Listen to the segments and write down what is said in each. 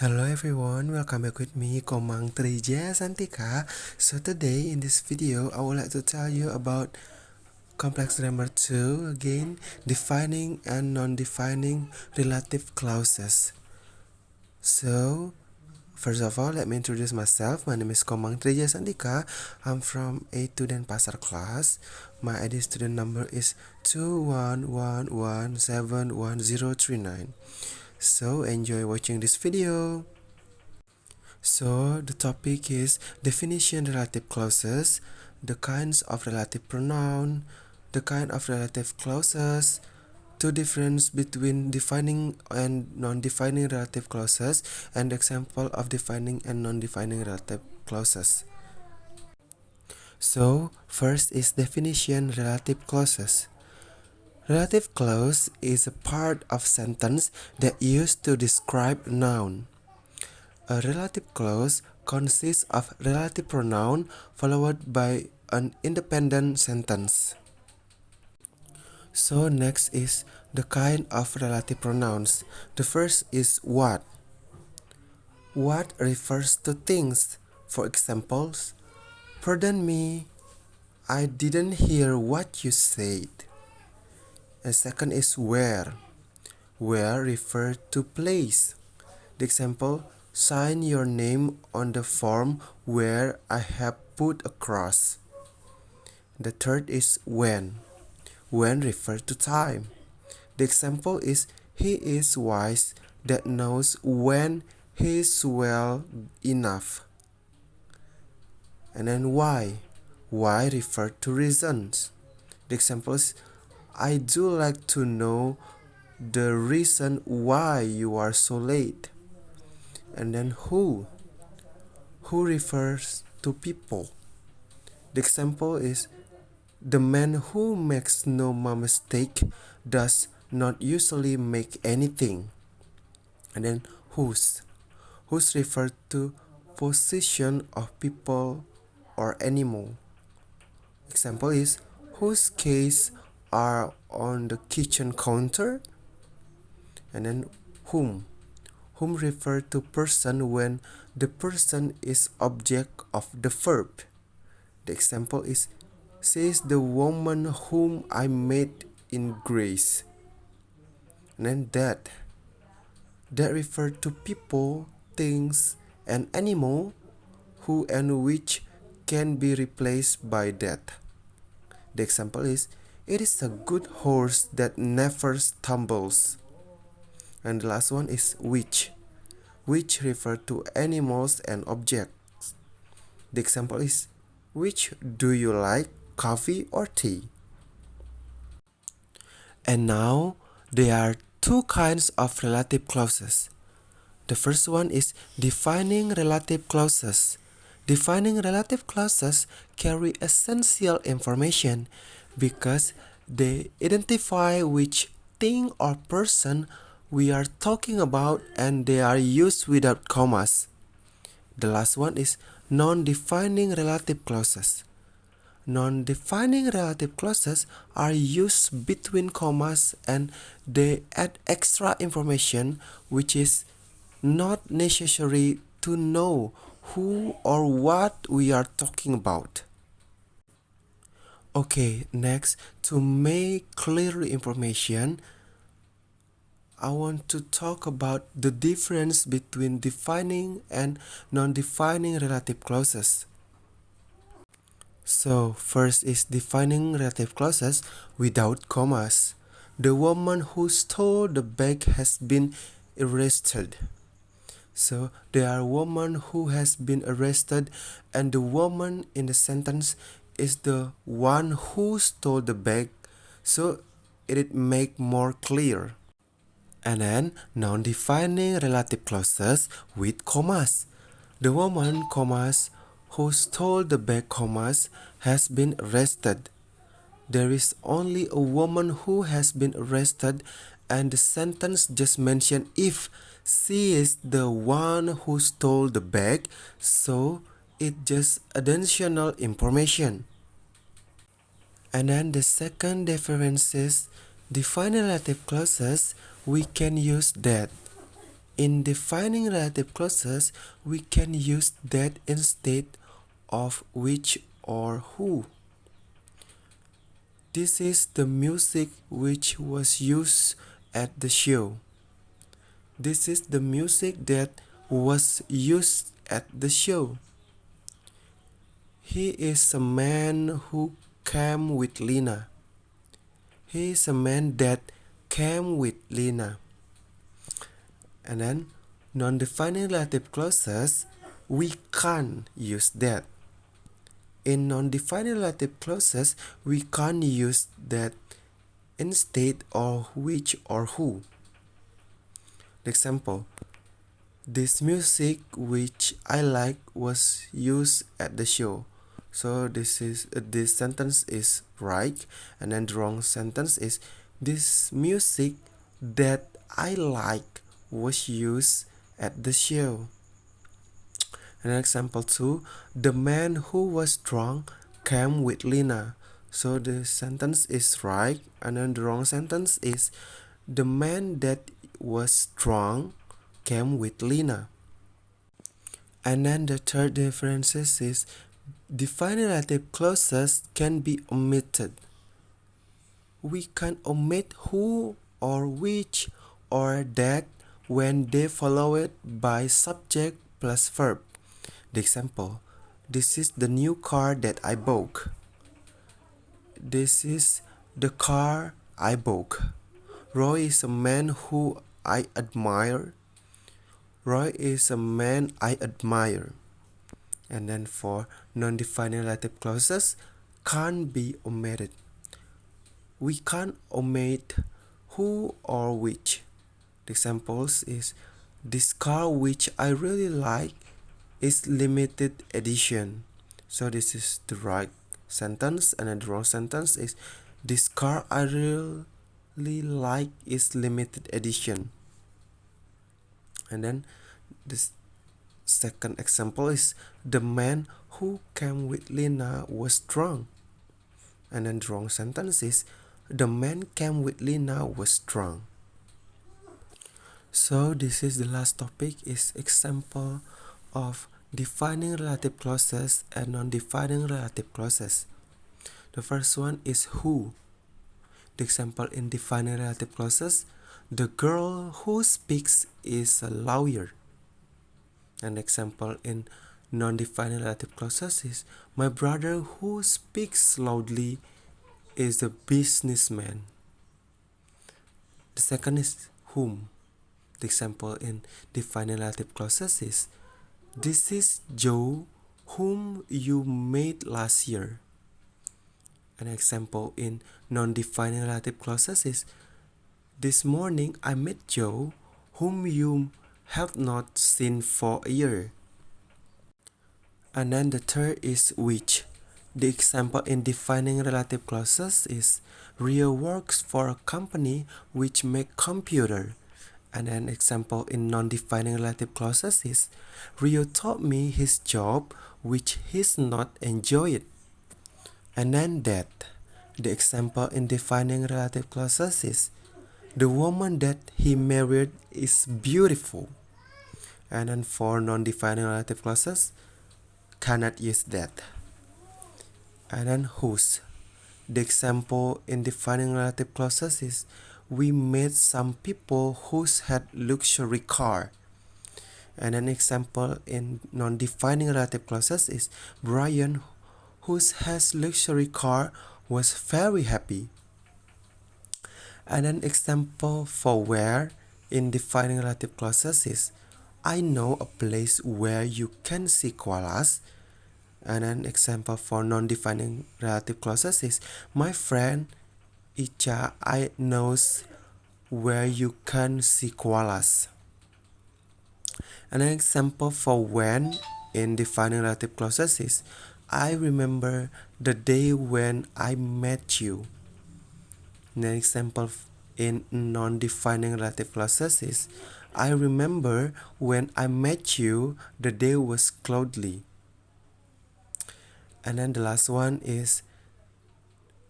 Hello everyone, welcome back with me, Komang Jaya Santika. So today in this video, I would like to tell you about complex grammar 2, again, defining and non-defining relative clauses. So, first of all, let me introduce myself. My name is Komang Jaya Santika. I'm from A2 Denpasar class. My ID student number is 211171039. So, enjoy watching this video. So the topic is definition relative clauses, the kinds of relative pronoun, the kind of relative clauses, two difference between defining and non-defining relative clauses, and example of defining and non-defining relative clauses. So first is definition relative clauses. Relative clause is a part of sentence that used to describe noun. A relative clause consists of relative pronoun followed by an independent sentence. So next is the kind of relative pronouns. The first is what. What refers to things. For examples, pardon me, I didn't hear what you said. And second is where. Where refers to place. The example, sign your name on the form where I have put a cross. The third is when. When refers to time. The example is, he is wise that knows when he is well enough. And then why. Why refers to reasons. The example is, I do like to know the reason why you are so late. And then who refers to people. The example is, the man who makes no mistake does not usually make anything. And then whose refers to position of people or animal. Example is, whose keys are on the kitchen counter. And then whom refers to person when the person is object of the verb. The example is, says the woman whom I met in Greece. And then that refers to people, things, and animal who and which can be replaced by that. The example is, it is a good horse that never stumbles. And the last one is which refers to animals and objects. The example is, which do you like, coffee or tea? And now there are two kinds of relative clauses. The first one is defining relative clauses. Defining relative clauses carry essential information because they identify which thing or person we are talking about, and they are used without commas. The last one is non-defining relative clauses. Non-defining relative clauses are used between commas and they add extra information which is not necessary to know who or what we are talking about. Okay, next, to make clear information, I want to talk about the difference between defining and non-defining relative clauses. So, first is defining relative clauses without commas. The woman who stole the bag has been arrested. So, there are woman who has been arrested, and the woman in the sentence is the one who stole the bag, so it make more clear. And then non-defining relative clauses with commas. The woman, commas, who stole the bag, commas, has been arrested. There is only a woman who has been arrested, and the sentence just mentioned if she is the one who stole the bag, so it just additional information. And then the second difference is defining relative clauses, we can use that. In defining relative clauses, we can use that instead of which or who. This is the music which was used at the show. This is the music that was used at the show. He is a man who came with Lina. He is a man that came with Lina. And then non-defining relative clauses, we can't use that. In non-defining relative clauses, we can't use that instead of which or who. Example, this music which I like was used at the show. So this sentence is right, and then the wrong sentence is this music that I like was used at the show. And example 2, the man who was drunk came with Lina. So the sentence is right, and then the wrong sentence is the man that was drunk came with Lina. And then the third difference is defining relative clauses can be omitted. We can omit who or which or that when they follow it by subject plus verb. The example, this is the new car that I bought. This is the car I bought. Roy is a man who I admire. Roy is a man I admire. And then for non-defining relative clauses, can't be omitted. We can't omit who or which. The examples is this car which I really like is limited edition. So this is the right sentence, and then the wrong sentence is this car I really like is limited edition. And then this second example is the man who came with Lina was drunk. And then the wrong sentence is the man came with Lina was drunk. So this is the last topic, is example of defining relative clauses and non-defining relative clauses. The first one is who. The example in defining relative clauses, the girl who speaks is a lawyer. An example in non-defining relative clauses is my brother who speaks loudly is a businessman. The second is whom. The example in defining relative clauses is this is Joe whom you met last year. An example in non-defining relative clauses is this morning I met Joe whom you have not seen for a year. And then the third is which. The example in defining relative clauses is Rio works for a company which make computer. And an example in non-defining relative clauses is Rio told me his job which he's not enjoyed. And then that. The example in defining relative clauses is the woman that he married is beautiful. And then for non-defining relative clauses, cannot use that. And then whose. The example in defining relative clauses is we met some people who had luxury car. And an example in non-defining relative clauses is Brian, who has luxury car, was very happy. And an example for where in defining relative clauses is I know a place where you can see koalas. And an example for non-defining relative clauses is my friend Icha I knows where you can see koalas. An example for when in defining relative clauses is I remember the day when I met you. An example in non-defining relative clauses is I remember when I met you the day was cloudy. And then the last one is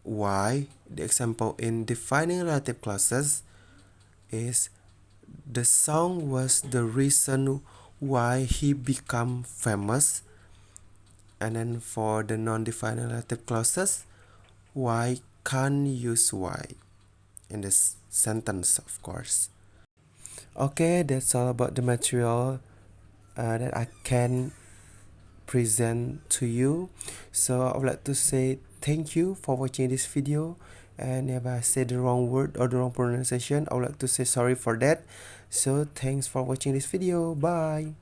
why. The example in defining relative clauses is The song was the reason why he became famous. And then for the non-definitive clauses, why can't use why in this sentence, of course. Okay, that's all about the material that I can present to you. So I would like to say thank you for watching this video, and if I said the wrong word or the wrong pronunciation, I would like to say sorry for that. So thanks for watching this video. Bye.